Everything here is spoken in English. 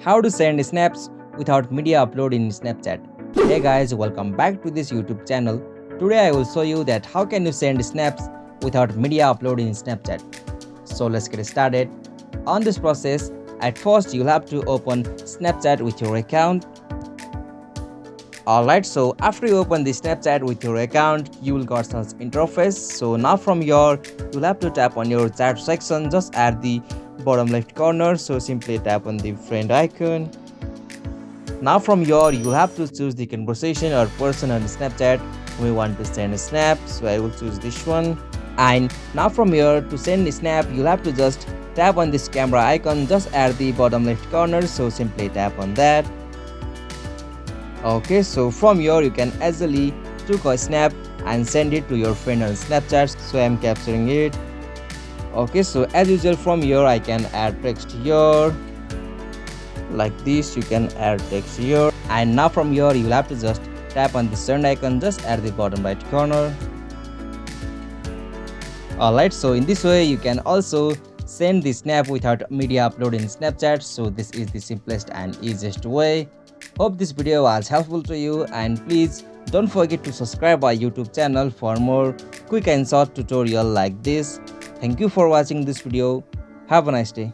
how to send snaps without media upload in Snapchat. Hey guys, welcome back to this YouTube channel. Today I will show you that how can you send snaps without media upload in Snapchat. So let's get started. On this process, at first you'll have to open Snapchat with your account. Alright, so after you open the Snapchat with your account, you will got such interface. So now from here, you'll have to tap on your chat section just at the bottom left corner. So simply tap on the friend icon. Now from here, you'll have to choose the conversation or person on Snapchat we want to send a snap. So I will choose this one. And now from here, to send a snap, you'll have to just tap on this camera icon just at the bottom left corner. So simply tap on that. Okay, so from here you can easily take a snap and send it to your friend on Snapchat. So I am capturing it. Okay, so as usual from here I can add text here like this. You can add text here, and now from here you will have to just tap on the send icon just at the bottom right corner. Alright, so in this way you can also send the snap without media upload in Snapchat. So this is the simplest and easiest way. Hope this video was helpful to you, and please don't forget to subscribe our YouTube channel for more quick and short tutorial like this. Thank you for watching this video. Have a nice day.